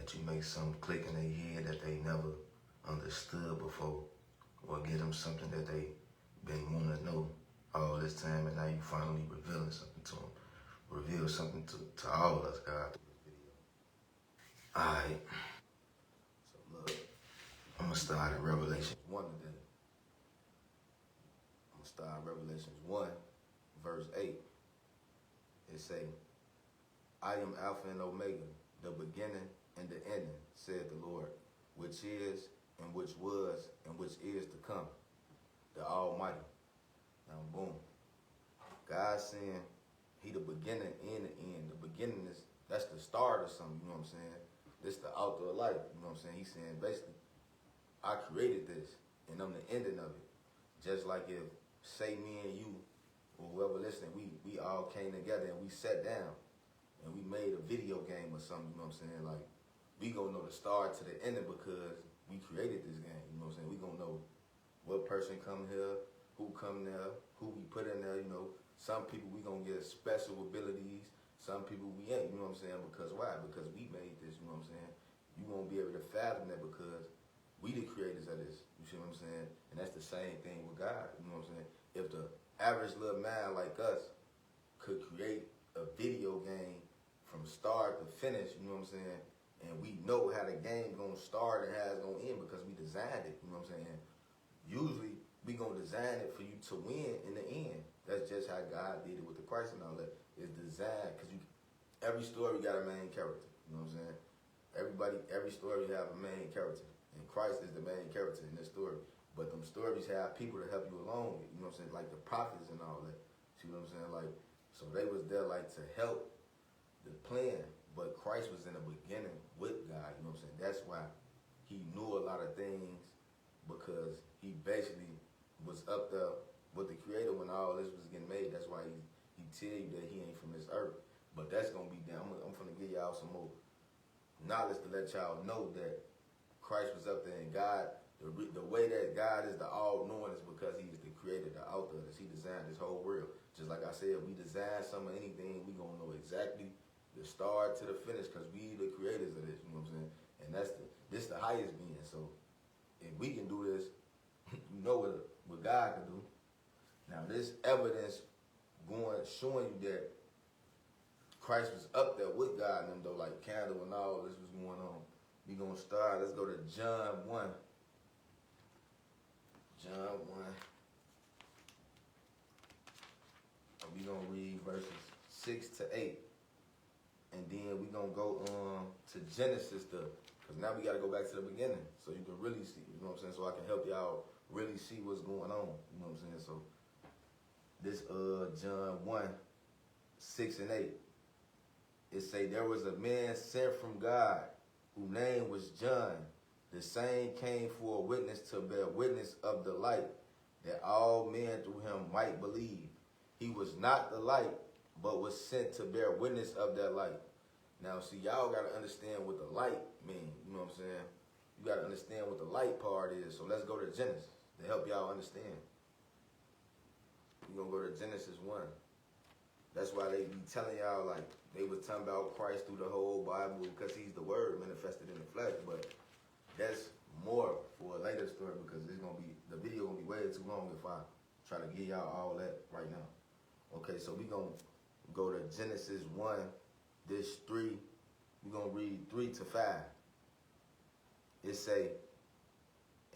that you make something click in their head that they never understood before, or get them something that they been wanting to know all this time, and now you finally revealing something to them. Reveal something to all of us, God, through this video. Alright, so look, I'm going to start at Revelation 1 today. I'm going to start at Revelation 1, verse 8. It say, I am Alpha and Omega, the beginning and the ending, said the Lord, which is, and which was, and which is to come, the Almighty. Now, boom. God saying he the beginning and the end. The beginning is, that's the start of something, you know what I'm saying? This the author of life, you know what I'm saying? He's saying, basically, I created this, and I'm the ending of it. Just like if, say me and you, or whoever listening, we all came together and we sat down, and we made a video game or something, you know what I'm saying? Like, we gonna know the start to the ending because we created this game, you know what I'm saying? We gonna know what person come here, who come there, who we put in there, you know. Some people we gonna get special abilities, some people we ain't, you know what I'm saying? Because why? Because we made this, you know what I'm saying? You won't be able to fathom that because we the creators of this, you see what I'm saying? And that's the same thing with God, you know what I'm saying? If the average little man like us could create a video game from start to finish, you know what I'm saying? And we know how the game gonna start and how it's gonna end because we designed it, you know what I'm saying? Usually, we gonna design it for you to win in the end. That's just how God did it with the Christ and all that. It's designed, because every story got a main character, you know what I'm saying? Every story have a main character. And Christ is the main character in this story. But them stories have people to help you along with, you know what I'm saying? Like the prophets and all that. See what I'm saying? Like, so they was there like to help the plan. But Christ was in the beginning with God, you know what I'm saying? That's why he knew a lot of things, because he basically was up there with the creator when all this was getting made. That's why he tell you that he ain't from this earth. But that's going to be down. I'm going to give y'all some more knowledge to let y'all know that Christ was up there, and God, the way that God is the all-knowing is because he is the creator, the author of this. He designed this whole world. Just like I said, we design some of anything, we going to know exactly the start to the finish because we the creators of this, you know what I'm saying? And this the highest being. So if we can do this, you know what God can do. Now this evidence showing you that Christ was up there with God and them though, like candle and all this was going on. We gonna start, let's go to John 1. John 1. And we gonna read verses 6 to 8. And then we gonna go to Genesis, because now we gotta go back to the beginning so you can really see, you know what I'm saying? So I can help y'all really see what's going on, you know what I'm saying? So this John 1, 6 and 8. It say, there was a man sent from God, whose name was John. The same came for a witness to bear witness of the light, that all men through him might believe. He was not the light, but was sent to bear witness of that light. Now, see, y'all got to understand what the light means, you know what I'm saying? You got to understand what the light part is. So let's go to Genesis to help y'all understand. We're going to go to Genesis 1. That's why they be telling y'all, like, they was talking about Christ through the whole Bible because he's the word manifested in the flesh. But that's more for a later story because it's going to be, the video going to be way too long if I try to give y'all all that right now. Okay, so we going to go to Genesis 1, this 3. We're going to read 3 to 5. It say,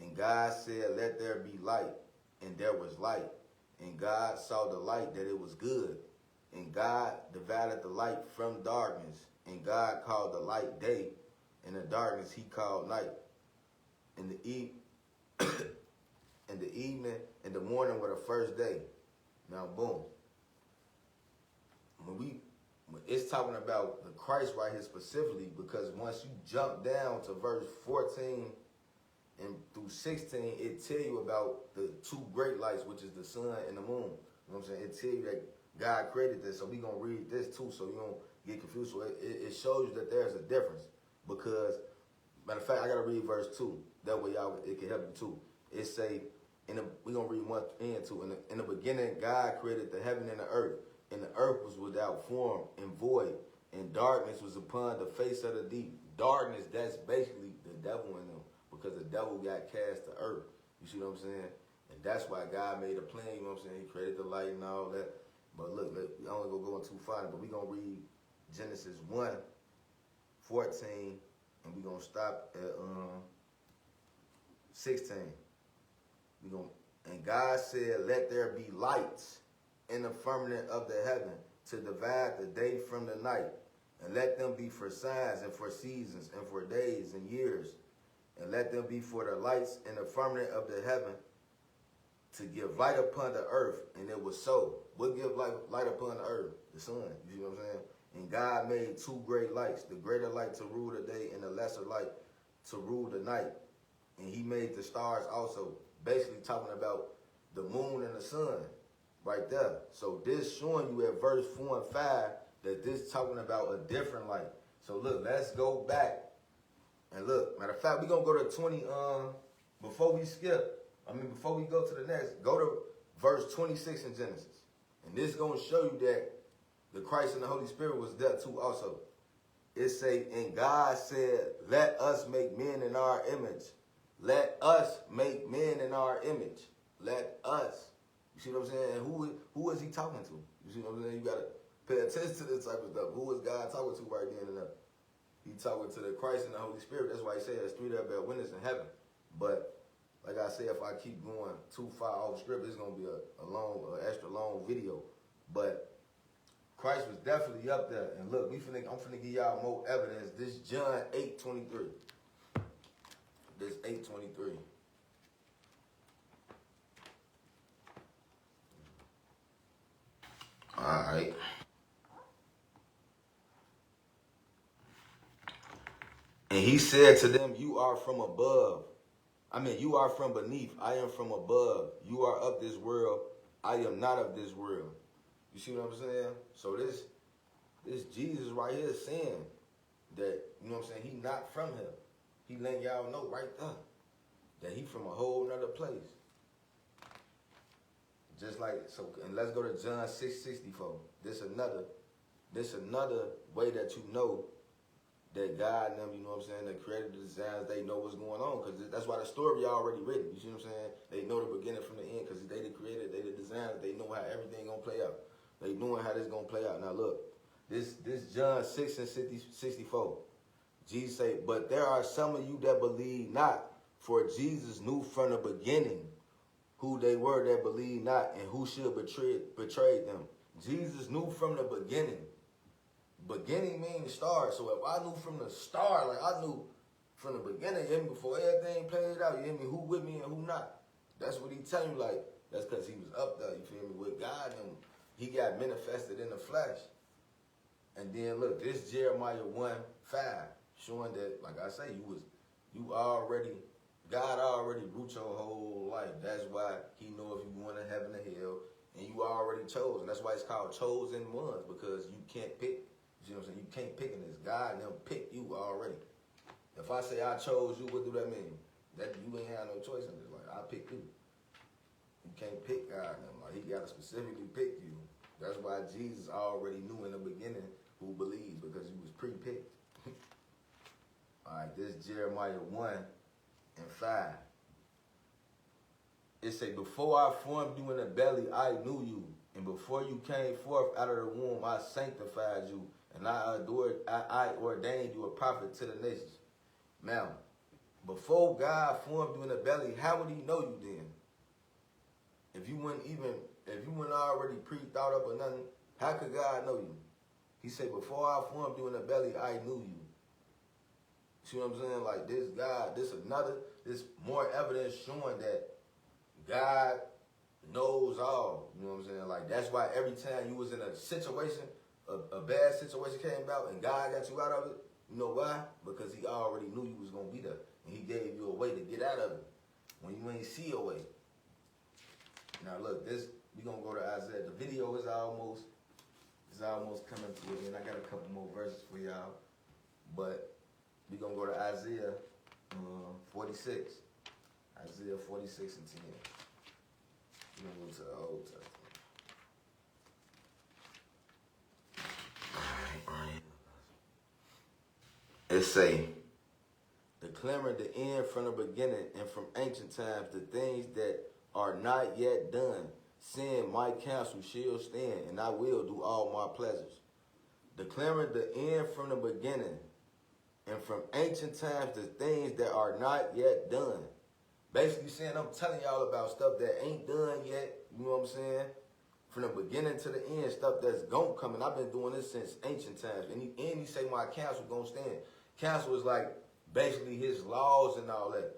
and God said, let there be light, and there was light. And God saw the light that it was good. And God divided the light from darkness. And God called the light day, and the darkness he called night. And the evening and the morning were the first day. Now, boom. When it's talking about the Christ right here specifically, because once you jump down to verse 14 and through 16, it tell you about the two great lights, which is the sun and the moon. You know what I'm saying? It tell you that God created this, so we going to read this too, so you don't get confused. So it shows you that there's a difference, because, matter of fact, I got to read verse 2. That way y'all, it can help you too. It say, we're going to read 1 and 2. In the beginning, God created the heaven and the earth, and the earth was without form and void, and darkness was upon the face of the deep. darkness, that's basically the devil in them, because the devil got cast to earth. You see what I'm saying? And that's why God made a plan, you know what I'm saying? He created the light and all that. But look, I only gonna go into too far, but we're gonna read Genesis 1:14, and we're gonna stop at 16. And God said, let there be lights in the firmament of the heaven to divide the day from the night, and let them be for signs and for seasons and for days and years, and let them be for the lights in the firmament of the heaven to give light upon the earth. And it was so. What give light upon the earth? The sun. You see what I'm saying? And God made two great lights, the greater light to rule the day and the lesser light to rule the night. And he made the stars also. Basically talking about the moon and the sun right there. So this showing you at verse 4 and 5 that this talking about a different light. So look, let's go back and look. Matter of fact, we're going to go to 20, before we go to the next, go to verse 26 in Genesis. And this is going to show you that the Christ and the Holy Spirit was there too also. It say, and God said, let us make men in our image. Let us make men in our image. Let us. You see what I'm saying? And who is he talking to? You see what I'm saying? You got to pay attention to this type of stuff. Who is God talking to right then and there? He talking to the Christ and the Holy Spirit. That's why he said there's three that bear witness in heaven. But like I said, if I keep going too far off script, it's going to be a extra long video. But Christ was definitely up there. And look, I'm finna give y'all more evidence. This John 8:23. This 8:23. All right. And he said to them, you are from above. You are from beneath. I am from above. You are of this world. I am not of this world. You see what I'm saying? So this Jesus right here is saying that, you know what I'm saying, he not from here. He letting y'all know right there that he from a whole nother place. Just like, so, and let's go to John 6:64. This another way that you know that God and them, you know what I'm saying, that created the designs, they know what's going on. Because that's why the story already written. You see what I'm saying? They know the beginning from the end because they the creator, they the designer, they know how everything going to play out. They knowing how this going to play out. Now look, this John 6:64. Jesus say, but there are some of you that believe not, for Jesus knew from the beginning who they were that believed not and who should betray them. Jesus knew from the beginning. Beginning means start. So if I knew from the start, like I knew from the beginning, you hear me, before everything played out, you hear me, who with me and who not. That's what he telling you, like, that's because he was up there, you feel me, with God, and he got manifested in the flesh. And then look, this Jeremiah 1:5, showing that, like I say, God already wrote your whole life. That's why he know if you going to heaven or hell, and you already chosen. That's why it's called chosen ones, because you can't pick. You know what I'm saying? You can't pick in this. God and them picked you already. If I say I chose you, what do that mean? That you ain't have no choice in this. Like, I picked you. You can't pick God and them. Like, he got to specifically pick you. That's why Jesus already knew in the beginning who believed, because he was pre-picked. All right, this Jeremiah 1:5. It say, before I formed you in the belly, I knew you. And before you came forth out of the womb, I sanctified you. And I ordained you a prophet to the nations. Now, before God formed you in the belly, how would he know you then? If you weren't already pre-thought up or nothing, how could God know you? He said, before I formed you in the belly, I knew you. See what I'm saying? Like this God, this more evidence showing that God knows all. You know what I'm saying? Like that's why every time you was in a situation, a bad situation came about and God got you out of it, you know why? Because he already knew you was going to be there. And he gave you a way to get out of it when you ain't see a way. Now look, we going to go to Isaiah. The video is almost coming to it. And I got a couple more verses for y'all. But we going to go to Isaiah 46. Isaiah 46 and 10. We're going to go to the Old Testament. It say, declaring the end from the beginning and from ancient times, the things that are not yet done, saying, my counsel shall stand, and I will do all my pleasures. Declaring the end from the beginning and from ancient times, the things that are not yet done. Basically saying, I'm telling y'all about stuff that ain't done yet, you know what I'm saying? From the beginning to the end, stuff that's gonna come. And I've been doing this since ancient times. And he say my counsel gonna stand. Counsel is like basically his laws and all that.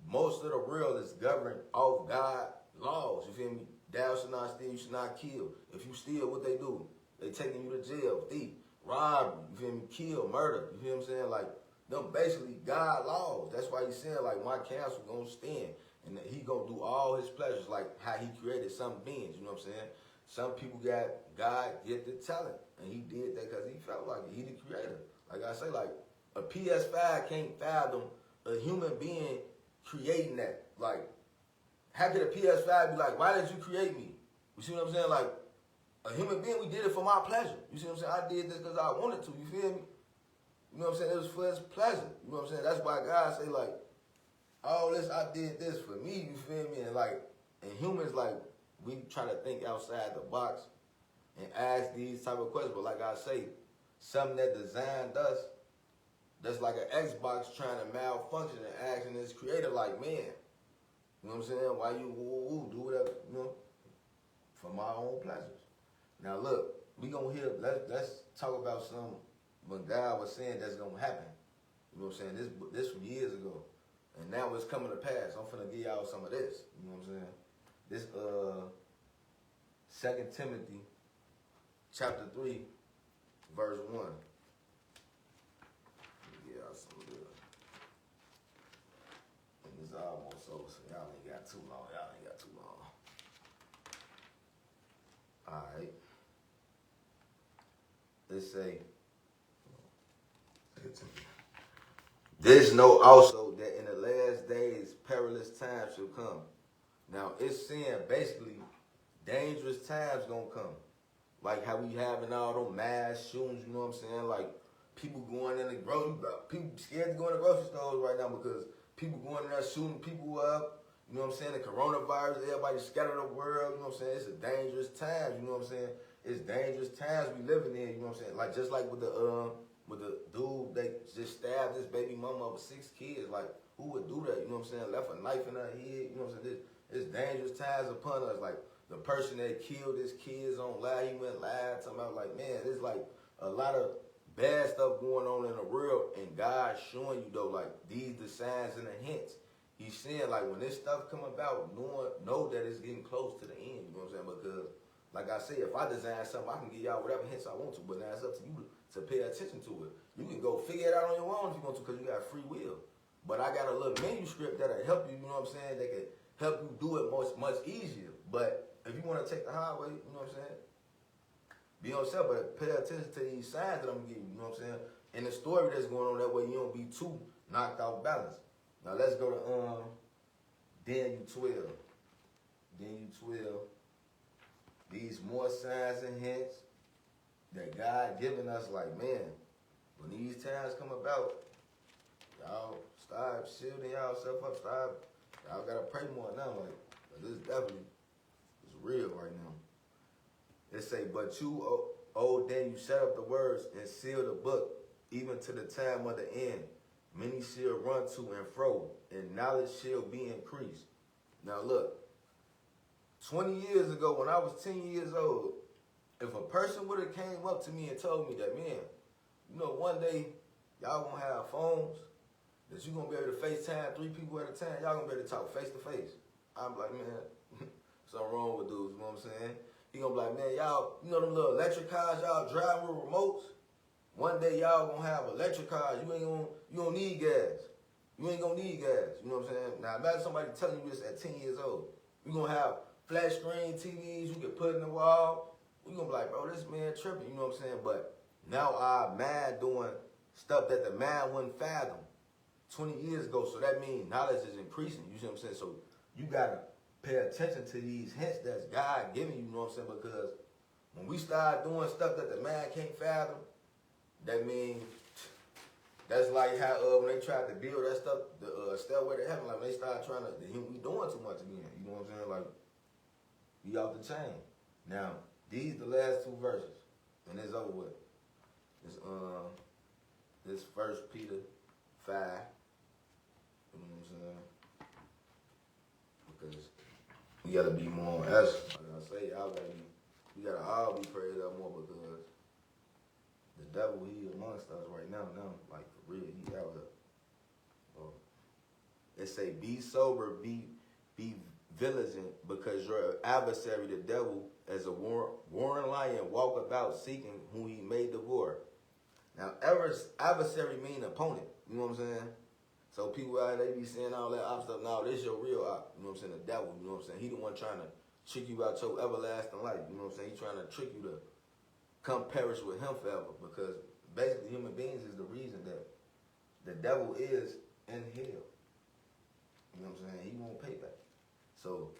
Most of the world is governed off God laws. You feel me? Thou shalt not steal, you should not kill. If you steal, what they do? They taking you to jail, thief, robbery, you feel me? Kill, murder. You feel what I'm saying? Like, them basically God laws. That's why he's saying, like, my counsel gonna stand. And that he gonna do all his pleasures, like how he created some beings, you know what I'm saying? Some people got God gifted talent. And he did that because he felt like it. He the creator. Like I say, like, a PS5 can't fathom a human being creating that. Like, how could a PS5 be like, why did you create me? You see what I'm saying? Like, a human being, we did it for my pleasure. You see what I'm saying? I did this because I wanted to. You feel me? You know what I'm saying? It was for his pleasure. You know what I'm saying? That's why God say, like, all this, I did this for me. You feel me? And, like, and humans, like, we try to think outside the box and ask these type of questions. But like I say, something that designed us, that's like an Xbox trying to malfunction and asking its creator, like, man, you know what I'm saying? Why you do whatever, you know, for my own pleasures. Now look, we gonna hear. Let's talk about some when God was saying that's gonna happen. You know what I'm saying? This from years ago, and now it's coming to pass. I'm finna give y'all some of this. You know what I'm saying? This 2 Timothy, chapter 3, verse 1. Yeah, some good. And it's almost over, so y'all ain't got too long. All right. Let's say, this know also that in the last days perilous times shall come. Now it's saying basically dangerous times gonna come. Like how we having all them mass shootings, you know what I'm saying? Like people going in the people scared to go in the grocery stores right now because people going in there shooting people up. You know what I'm saying? The coronavirus, everybody scattered the world, you know what I'm saying? It's a dangerous time, you know what I'm saying? It's dangerous times we living in, you know what I'm saying? Like just like with the dude they just stabbed his baby mama with 6 kids. Like who would do that? You know what I'm saying? Left a knife in her head, you know what I'm saying? It's dangerous times upon us. Like the person that killed his kids on live, he went live talking about like, man, there's like a lot of bad stuff going on in the world, and God showing you though, like these the signs and the hints. He's saying like when this stuff come about, know that it's getting close to the end. You know what I'm saying? Because like I say, if I design something, I can give y'all whatever hints I want to, but now it's up to you to pay attention to it. You can go figure it out on your own if you want to, because you got free will. But I got a little manuscript that'll help you. You know what I'm saying? That can help you do it much easier. But if you want to take the highway, you know what I'm saying? Be on yourself, but pay attention to these signs that I'm giving you. You know what I'm saying? And the story that's going on, that way you don't be too knocked off balance. Now let's go to Daniel 12. Daniel 12. These more signs and hints that God giving us, like, man, when these times come about, y'all start shielding y'allself up. Y'all gotta pray more now. Like, but this definitely is real right now. It say, but you, O Daniel, shut up the words and seal the book, even to the time of the end. Many shall run to and fro, and knowledge shall be increased. Now look, 20 years ago, when I was 10 years old, if a person would have came up to me and told me that, man, you know, one day y'all gonna have phones that you're gonna be able to FaceTime 3 people at a time, y'all gonna be able to talk face to face. I'm like, man, something wrong with dudes, you know what I'm saying? He gonna be like, man, y'all, you know them little electric cars y'all drive with remotes? One day y'all gonna have electric cars. You don't need gas. You ain't gonna need gas. You know what I'm saying? Now imagine somebody telling you this at 10 years old. You gonna have flat screen TVs you can put in the wall. You gonna be like, bro, this man tripping. You know what I'm saying? But now our mind doing stuff that the mind wouldn't fathom 20 years ago. So that means knowledge is increasing. You see what I'm saying? So you gotta pay attention to these hints that's God giving you. You know what I'm saying? Because when we start doing stuff that the mind can't fathom, that means That's like how when they tried to build that stuff, the stairway to heaven, like when they started trying to, we doing too much again. You know what I'm saying? Like, we off the chain. Now, these the last two verses, and it's over with. It's this 1 Peter 5. You know what I'm saying? Because we gotta be more as like I say, we gotta all be prayed up more because the devil he amongst us right now, like for real, he out there. It say, be sober, be vigilant, because your adversary, the devil, as a roaring lion, walk about seeking whom he may devour. Now, adversary mean opponent. You know what I'm saying? So people out there, they be saying all that op stuff. No, this your real op. You know what I'm saying? The devil. You know what I'm saying? He the one trying to trick you out your everlasting life. You know what I'm saying? He trying to trick you to come perish with him forever. Because basically, human beings is the reason that the devil is in hell. You know what I'm saying? He won't pay back. So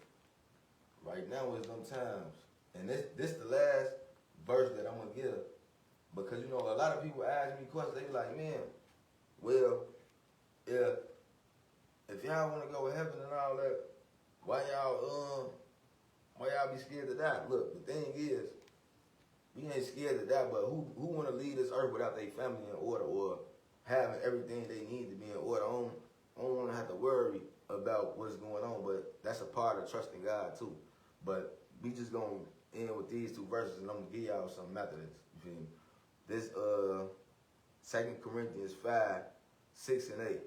right now is them times, and this the last verse that I'm gonna give, because you know a lot of people ask me questions. They be like, man, well, if y'all want to go to heaven and all that, why y'all be scared to die? Look, the thing is, we ain't scared to die, but who want to leave this earth without their family in order or having everything they need to be in order? I don't want to have to worry about what's going on, but that's a part of trusting God too. But we just gonna end with these two verses, and I'm gonna give y'all something after this. You feel me? This 2 Corinthians 5, 6 and 8.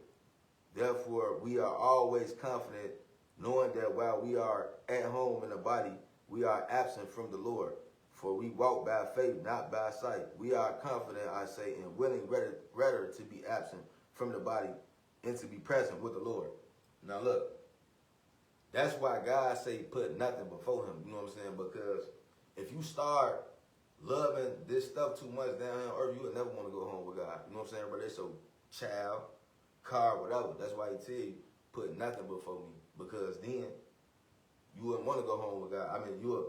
Therefore, we are always confident, knowing that while we are at home in the body, we are absent from the Lord. For we walk by faith, not by sight. We are confident, I say, and willing rather to be absent from the body and to be present with the Lord. Now look, that's why God say put nothing before him. You know what I'm saying? Because if you start loving this stuff too much down here on earth, you would never want to go home with God. You know what I'm saying? But it's your child, car, whatever. That's why he tell you put nothing before me. Because then you wouldn't want to go home with God. I mean, you would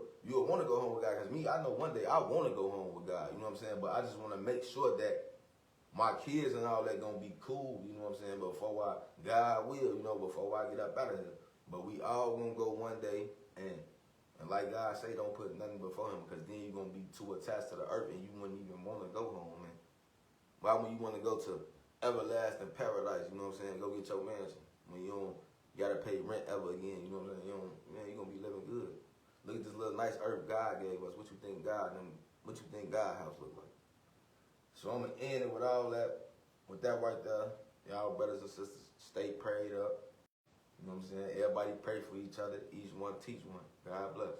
want to go home with God. Because me, I know one day I want to go home with God. You know what I'm saying? But I just want to make sure that my kids and all that gonna be cool, you know what I'm saying, before God will, before I get up out of here. But we all gonna go one day, and like God say, don't put nothing before him, because then you're gonna be too attached to the earth and you wouldn't even want to go home, man. Why would you want to go to everlasting paradise, you know what I'm saying, go get your mansion, when you don't gotta pay rent ever again, you know what I'm saying, you're gonna be living good. Look at this little nice earth God gave us. What you think God house look like? So I'm going to end it with all that, with that right there. Y'all brothers and sisters, stay prayed up. You know what I'm saying? Everybody pray for each other. Each one teach one. God bless.